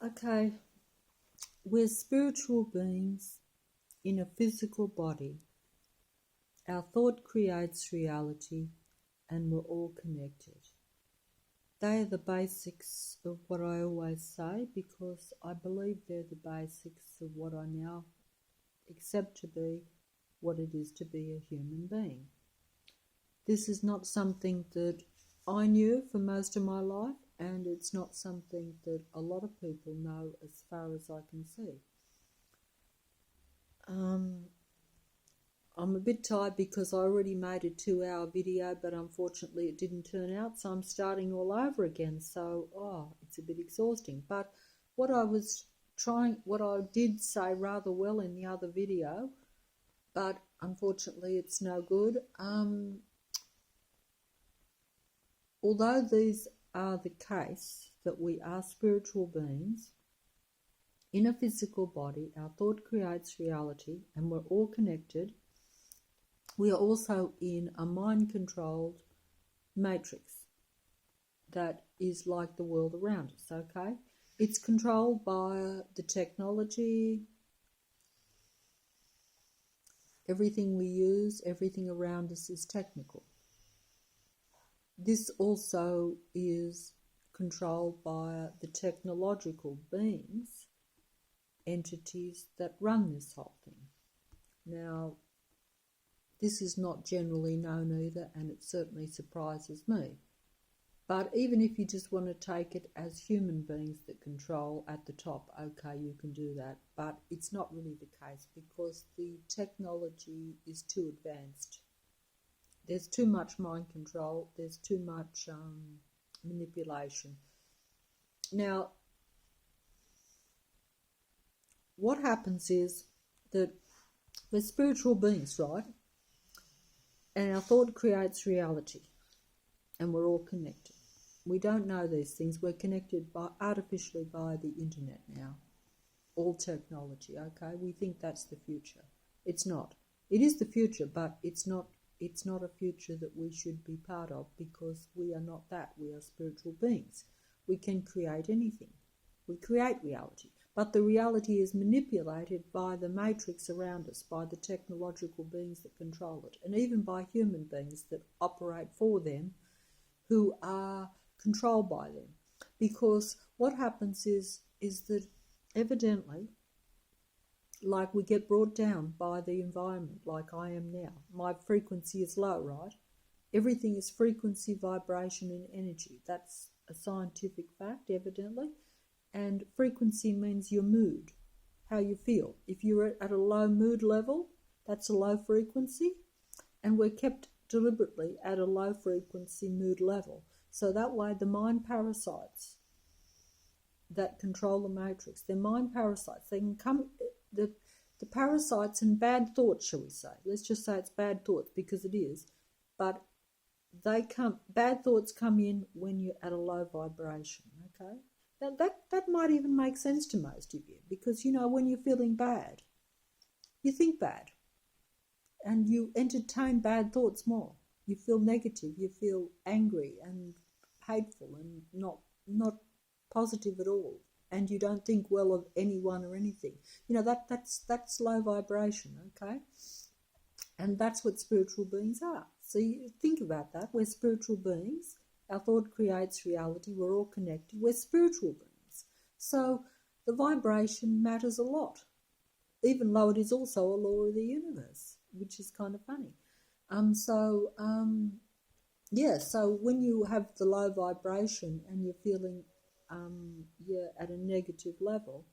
Okay, we're spiritual beings in a physical body. Our thought creates reality, and we're all connected. They are the basics of what I always say, because I believe they're the basics of what I now accept to be what it is to be a human being. This is not something that I knew for most of my life, and it's not something that a lot of people know as far as I can see. I'm a bit tired because I already made a 2-hour video, but unfortunately it didn't turn out, so I'm starting all over again. So, it's a bit exhausting. But what I did say rather well in the other video, but unfortunately it's no good. Although these are the case, that we are spiritual beings in a physical body, our thought creates reality, and we're all connected. We are also in a mind-controlled matrix that is like the world around us, okay? It's controlled by the technology, everything we use, everything around us is technical. This also is controlled by the technological beings, entities that run this whole thing. Now, this is not generally known either, and it certainly surprises me. But even if you just want to take it as human beings that control at the top, okay, you can do that. But it's not really the case, because the technology is too advanced. There's too much mind control. There's too much manipulation. Now, what happens is that we're spiritual beings, right? And our thought creates reality, and we're all connected. We don't know these things. We're connected artificially by the internet now. All technology, okay? We think that's the future. It's not. It is the future, but it's not a future that we should be part of, because we are not that. We are spiritual beings. We can create anything. We create reality. But the reality is manipulated by the matrix around us, by the technological beings that control it, and even by human beings that operate for them, who are controlled by them. Because what happens is that evidently, like we get brought down by the environment, like I am now. My frequency is low, right? Everything is frequency, vibration, and energy. That's a scientific fact, evidently. And frequency means your mood, how you feel. If you're at a low mood level, that's a low frequency, and we're kept deliberately at a low frequency mood level. So that way the mind parasites that control the matrix, they're mind parasites. They can come, the parasites and bad thoughts, shall we say. Let's just say it's bad thoughts, because it is. But bad thoughts come in when you're at a low vibration, okay? That might even make sense to most of you, because, when you're feeling bad, you think bad, and you entertain bad thoughts more. You feel negative, you feel angry and hateful and not positive at all, and you don't think well of anyone or anything. That's low vibration, okay? And that's what spiritual beings are. So you think about that. We're spiritual beings. Our thought creates reality. We're all connected. We're spiritual beings. So the vibration matters a lot, even though it is also a law of the universe, which is kind of funny. So when you have the low vibration and you're feeling you're at a negative level,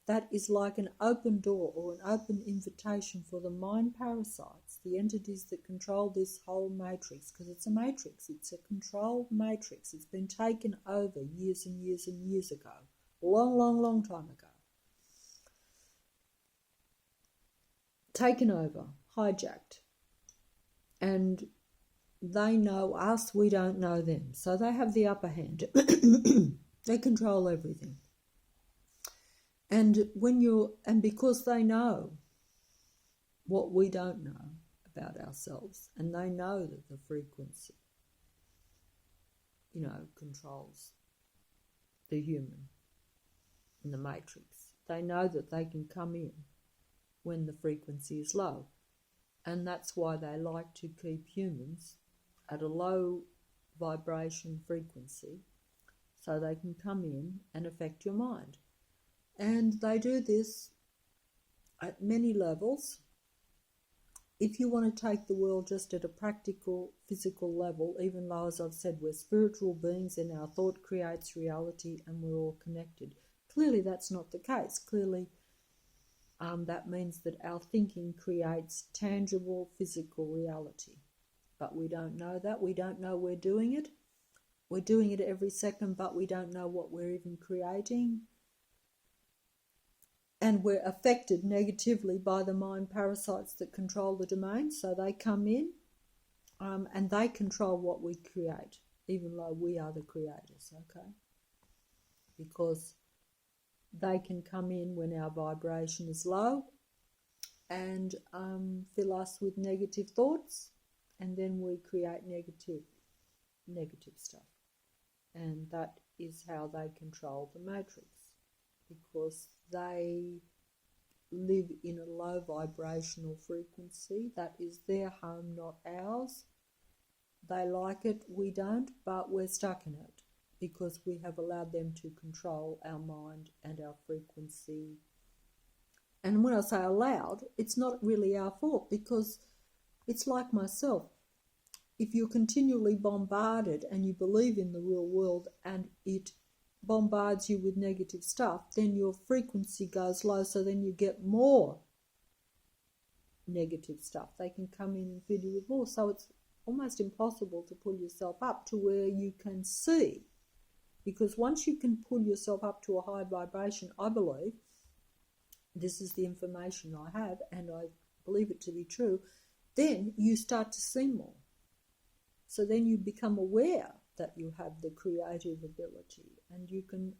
that is like an open door or an open invitation for the mind parasites, the entities that control this whole matrix, because it's a matrix, it's a controlled matrix. It's been taken over years and years and years ago, long time ago. Taken over, hijacked. And they know us, we don't know them. So they have the upper hand. They control everything. And because they know what we don't know about ourselves, and they know that the frequency, controls the human. in the matrix. They know that they can come in when the frequency is low. And that's why they like to keep humans at a low vibration frequency so they can come in and affect your mind. And they do this at many levels. If you want to take the world just at a practical, physical level, even though, as I've said, we're spiritual beings and our thought creates reality and we're all connected. Clearly that's not the case. Clearly that means that our thinking creates tangible physical reality. But we don't know that. We don't know we're doing it. We're doing it every second, but we don't know what we're even creating. And we're affected negatively by the mind parasites that control the domain. So they come in and they control what we create, even though we are the creators, okay? Because they can come in when our vibration is low and fill us with negative thoughts, and then we create negative stuff. And that is how they control the matrix, because they live in a low vibrational frequency. That is their home, not ours. They like it, we don't, but we're stuck in it because we have allowed them to control our mind and our frequency. And when I say allowed, it's not really our fault, because it's like myself. If you're continually bombarded and you believe in the real world and it bombards you with negative stuff, then your frequency goes low, so then you get more negative stuff. They can come in and fill you with more. So it's almost impossible to pull yourself up to where you can see. Because once you can pull yourself up to a high vibration, I believe, this is the information I have and I believe it to be true, then you start to see more. So then you become aware that you have the creative ability and you can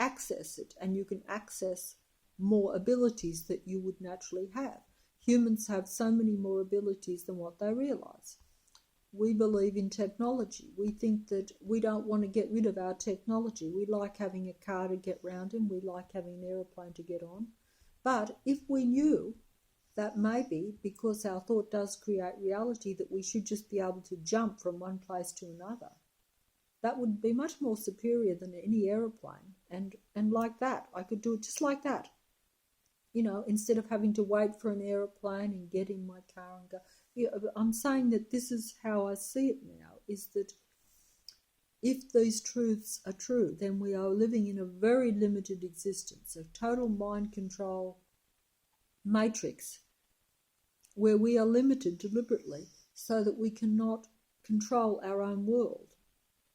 access it, and you can access more abilities that you would naturally have. Humans have so many more abilities than what they realize. We believe in technology. We think that we don't want to get rid of our technology. We like having a car to get round in. We like having an aeroplane to get on. But if we knew that maybe, because our thought does create reality, that we should just be able to jump from one place to another, that would be much more superior than any aeroplane. And like that, I could do it just like that. You know, instead of having to wait for an aeroplane and get in my car and go. Yeah, I'm saying that this is how I see it now, is that if these truths are true, then we are living in a very limited existence, a total mind control matrix, where we are limited deliberately so that we cannot control our own world.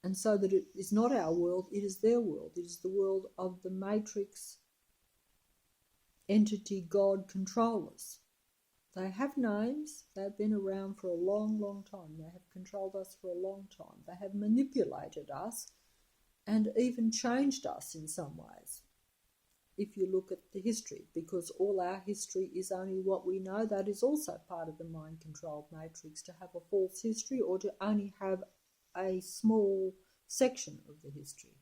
And so that it is not our world, it is their world. It is the world of the matrix entity God controllers. They have names. They've been around for a long, long time. They have controlled us for a long time. They have manipulated us and even changed us in some ways, if you look at the history, because all our history is only what we know. That is also part of the mind-controlled matrix, to have a false history or to only have a small section of the history.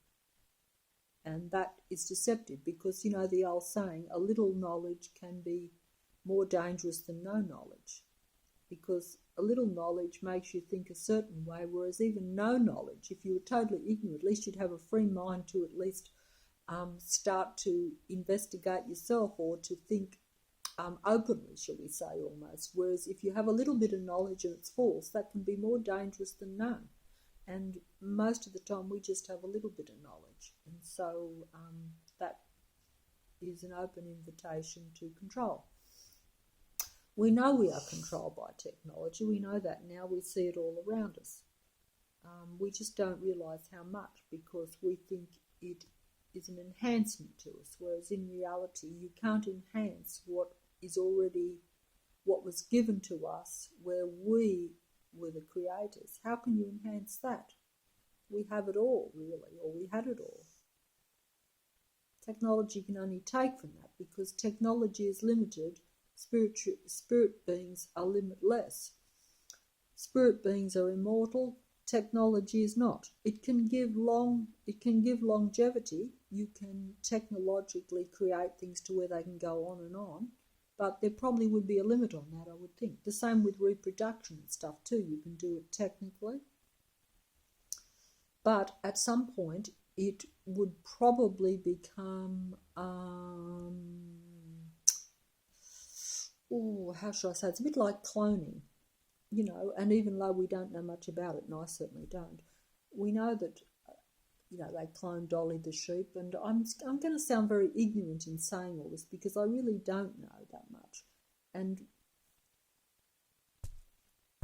And that is deceptive, because, you know, the old saying, a little knowledge can be more dangerous than no knowledge, because a little knowledge makes you think a certain way, whereas even no knowledge, if you were totally ignorant, at least you'd have a free mind to at least start to investigate yourself, or to think openly, shall we say, almost. Whereas if you have a little bit of knowledge and it's false, that can be more dangerous than none. And most of the time we just have a little bit of knowledge, and so that is an open invitation to control. We know we are controlled by technology. We know that now. We see it all around us. We just don't realise how much, because we think it is an enhancement to us, whereas in reality you can't enhance what is already, what was given to us, where we were the creators. How can you enhance that? We have it all, really, or we had it all. Technology can only take from that, because technology is limited. Spirit beings are limitless. Spirit beings are immortal. technology is not. It can give longevity. You can technologically create things to where they can go on, but there probably would be a limit on that, I would think. The same with reproduction and stuff too. You can do it technically, but at some point it would probably become how should I say? It's a bit like cloning, and even though we don't know much about it, and I certainly don't, we know that they cloned Dolly the sheep, and I'm going to sound very ignorant in saying all this because I really don't know that much, and